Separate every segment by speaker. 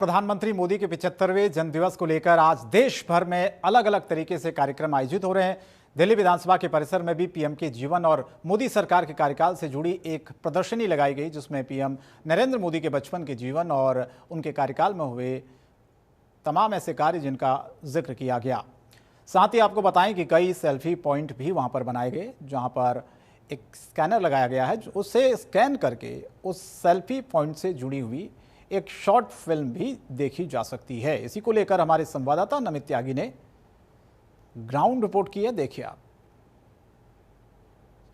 Speaker 1: प्रधानमंत्री मोदी के 75वें जन्मदिवस को लेकर आज देश भर में अलग अलग तरीके से कार्यक्रम आयोजित हो रहे हैं। दिल्ली विधानसभा के परिसर में भी पीएम के जीवन और मोदी सरकार के कार्यकाल से जुड़ी एक प्रदर्शनी लगाई गई, जिसमें पीएम नरेंद्र मोदी के बचपन के जीवन और उनके कार्यकाल में हुए तमाम ऐसे कार्य जिनका जिक्र किया गया। साथ ही आपको बताएं कि कई सेल्फी पॉइंट भी वहां पर बनाए गए, जहां पर एक स्कैनर लगाया गया है, उससे स्कैन करके उस सेल्फी पॉइंट से जुड़ी हुई एक शॉर्ट फिल्म भी देखी जा सकती है। इसी को लेकर हमारे संवाददाता नमित त्यागी ने ग्राउंड रिपोर्ट की है, देखिए आप।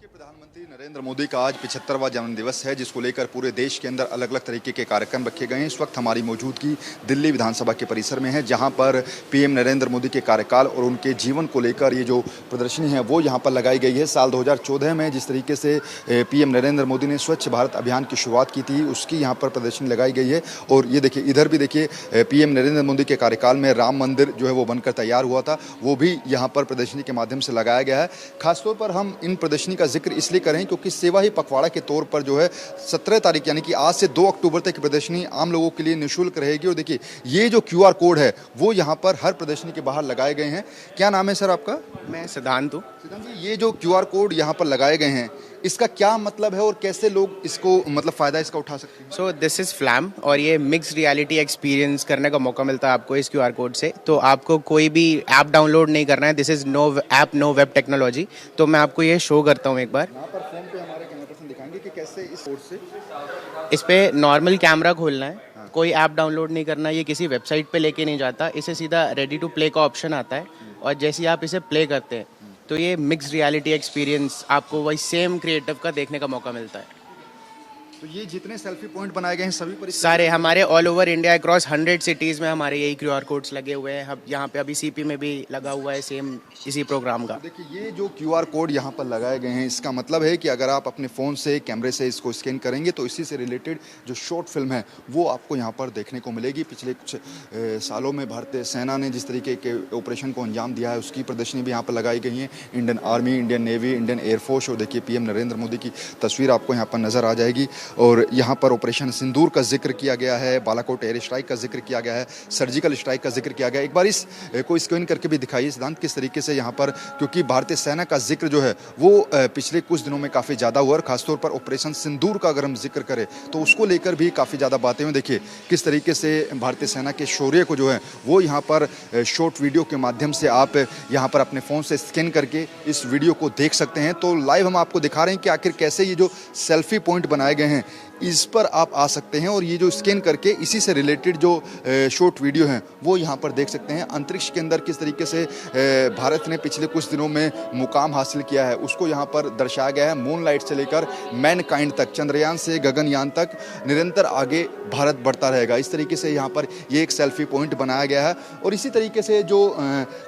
Speaker 2: प्रधानमंत्री नरेंद्र मोदी का आज 75वां जन्मदिवस है, जिसको लेकर पूरे देश के अंदर अलग अलग तरीके के कार्यक्रम रखे गए हैं। इस वक्त हमारी मौजूदगी दिल्ली विधानसभा के परिसर में है, जहां पर पीएम नरेंद्र मोदी के कार्यकाल और उनके जीवन को लेकर ये जो प्रदर्शनी है वो यहां पर लगाई गई है। साल 2014 में जिस तरीके से पीएम नरेंद्र मोदी ने स्वच्छ भारत अभियान की शुरुआत की थी, उसकी यहाँ पर प्रदर्शनी लगाई गई है। और ये देखिए, इधर भी देखिए, पीएम नरेंद्र मोदी के कार्यकाल में राम मंदिर जो है वो बनकर तैयार हुआ था, वो भी यहाँ पर प्रदर्शनी के माध्यम से लगाया गया है। खासतौर पर हम इन प्रदर्शनी का जिक्र इसलिए करें क्योंकि सेवा ही पखवाड़ा के तौर पर जो है 17 तारीख यानी कि आज से 2 अक्टूबर तक प्रदर्शनी आम लोगों के लिए निःशुल्क रहेगी। और देखिए, ये जो QR कोड है वो यहाँ पर हर प्रदर्शनी के बाहर लगाए गए हैं। क्या नाम है सर आपका?
Speaker 3: मैं सिद्धांत हूँ।
Speaker 2: सिद्धांत जी, ये जो QR कोड यहाँ पर लगाए गए हैं, इसका क्या मतलब है और कैसे लोग इसको फायदा इसका उठा सकते हैं?
Speaker 3: सो दिस इज फ्लैम और ये मिक्स रियलिटी एक्सपीरियंस करने का मौका मिलता है आपको इस QR कोड से। तो आपको कोई भी ऐप डाउनलोड नहीं करना है। This is no app no web technology. तो मैं आपको ये शो करता हूँ एक बार।
Speaker 2: यहाँ पर फोन पे हमारे कैमरा पर्सन दिखाएंगे कि कैसे इस कोड से
Speaker 3: इस पे नॉर्मल कैमरा खोलना है, कोई ऐप डाउनलोड नहीं करना, ये किसी वेबसाइट पे लेके नहीं जाता। इसे सीधा रेडी टू प्ले का ऑप्शन आता है और जैसे ही आप इसे प्ले करते हैं तो ये मिक्स रियलिटी एक्सपीरियंस आपको वही सेम क्रिएटिव का देखने का मौका मिलता है।
Speaker 2: तो ये जितने सेल्फी पॉइंट बनाए गए हैं सभी पर
Speaker 3: सारे हमारे all over India across 100 cities में हमारे यही QR कोड्स लगे हुए हैं। अब यहाँ पे अभी CP में भी लगा हुआ है सेम इसी प्रोग्राम का।
Speaker 2: तो देखिए, ये जो QR कोड यहाँ पर लगाए गए हैं, इसका मतलब है कि अगर आप अपने फ़ोन से कैमरे से इसको स्कैन करेंगे तो इसी से रिलेटेड जो शॉर्ट फिल्म है वो आपको यहाँ पर देखने को मिलेगी। पिछले कुछ सालों में भारतीय सेना ने जिस तरीके के ऑपरेशन को अंजाम दिया है, उसकी प्रदर्शनी भी यहाँ पर लगाई गई है। Indian army, Indian navy, Indian air force और देखिए पीएम नरेंद्र मोदी की तस्वीर आपको यहाँ पर नज़र आ जाएगी। और यहाँ पर ऑपरेशन सिंदूर का जिक्र किया गया है, बालाकोट एयर स्ट्राइक का जिक्र किया गया है, सर्जिकल स्ट्राइक का जिक्र किया गया है। एक बार इस को स्कैन करके भी दिखाइए सिद्धांत, किस तरीके से यहाँ पर, क्योंकि भारतीय सेना का जिक्र जो है वो पिछले कुछ दिनों में काफ़ी ज़्यादा हुआ और खासतौर पर ऑपरेशन सिंदूर का अगर हम जिक्र करें तो उसको लेकर भी काफ़ी ज़्यादा बातें हुई। देखिए किस तरीके से भारतीय सेना के शौर्य को जो है वो यहाँ पर शॉर्ट वीडियो के माध्यम से आप यहाँ पर अपने फ़ोन से स्कैन करके इस वीडियो को देख सकते हैं। तो लाइव हम आपको दिखा रहे हैं कि आखिर कैसे ये जो सेल्फी पॉइंट बनाए गए हैं इस पर आप आ सकते हैं और ये जो स्कैन करके इसी से रिलेटेड जो शॉर्ट वीडियो हैं वो यहाँ पर देख सकते हैं। अंतरिक्ष के अंदर किस तरीके से भारत ने पिछले कुछ दिनों में मुकाम हासिल किया है उसको यहाँ पर दर्शाया गया है। मूनलाइट से लेकर मैनकाइंड तक, चंद्रयान से गगनयान तक निरंतर आगे भारत बढ़ता रहेगा। इस तरीके से यहाँ पर ये एक सेल्फी पॉइंट बनाया गया है। और इसी तरीके से जो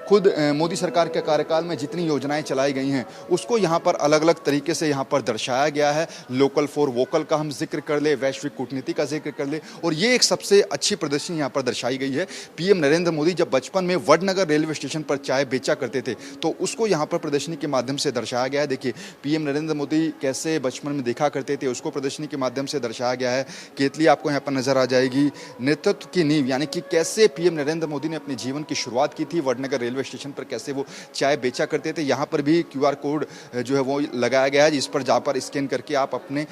Speaker 2: खुद मोदी सरकार के कार्यकाल में जितनी योजनाएं चलाई गई हैं उसको यहाँ पर अलग अलग तरीके से यहाँ पर दर्शाया गया है। लोकल फॉर वोकल का हम जिक्र कर ले, वैश्विक कूटनीति का जिक्र कर ले, और ये एक सबसे अच्छी प्रदर्शनी यहाँ पर दर्शाई गई है। पीएम नरेंद्र मोदी जब बचपन में वडनगर रेलवे स्टेशन पर चाय बेचा करते थे तो उसको यहाँ पर प्रदर्शनी के माध्यम से दर्शाया गया है। देखिए पीएम नरेंद्र मोदी कैसे बचपन में देखा करते थे उसको प्रदर्शनी के माध्यम से दर्शाया गया है। केतली आपको यहाँ पर नजर आ जाएगी। नेतृत्व की नींव यानी कि कैसे पीएम नरेंद्र मोदी ने अपने जीवन की शुरुआत की थी, वडनगर रेलवे स्टेशन पर कैसे वो चाय बेचा करते थे। यहाँ पर भी QR कोड जो है वो लगाया गया है, जिस पर जाकर स्कैन करके आप अपने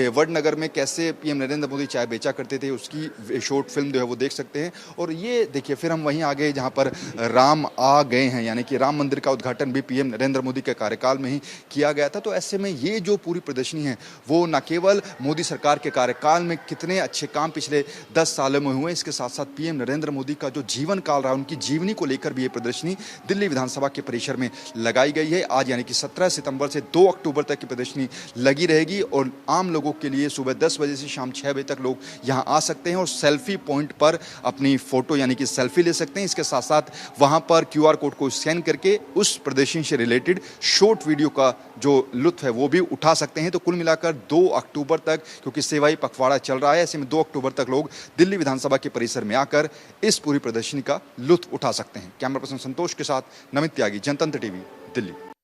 Speaker 2: वडनगर में कैसे पीएम नरेंद्र मोदी चाय बेचा करते थे उसकी शॉर्ट फिल्म जो है वो देख सकते हैं। और ये देखिए, फिर हम वहीं आ गए जहां पर राम आ गए हैं, यानी कि राम मंदिर का उद्घाटन भी पीएम नरेंद्र मोदी के कार्यकाल में ही किया गया था। तो ऐसे में ये जो पूरी प्रदर्शनी है वो न केवल मोदी सरकार के कार्यकाल में कितने अच्छे काम पिछले 10 सालों में हुए, इसके साथ साथ पीएम नरेंद्र मोदी का जो जीवन काल रहा, उनकी जीवनी को लेकर भी ये प्रदर्शनी दिल्ली विधानसभा के परिसर में लगाई गई है। आज यानी कि 17 सितंबर से 2 अक्टूबर तक की प्रदर्शनी लगी रहेगी और आम लोगों के लिए सुबह 10 बजे से शाम 6 बजे तक लोग यहाँ आ सकते हैं और सेल्फी पॉइंट पर अपनी फोटो यानी कि सेल्फी ले सकते हैं। इसके साथ साथ वहाँ पर QR कोड को स्कैन करके उस प्रदर्शनी से रिलेटेड शॉर्ट वीडियो का जो लुत्फ है वो भी उठा सकते हैं। तो कुल मिलाकर 2 अक्टूबर तक, क्योंकि सेवाई पखवाड़ा चल रहा है, ऐसे में 2 अक्टूबर तक लोग दिल्ली विधानसभा के परिसर में आकर इस पूरी प्रदर्शनी का लुत्फ उठा सकते हैं। कैमरा पर्सन संतोष के साथ नमित त्यागी, जनतंत्र टीवी, दिल्ली।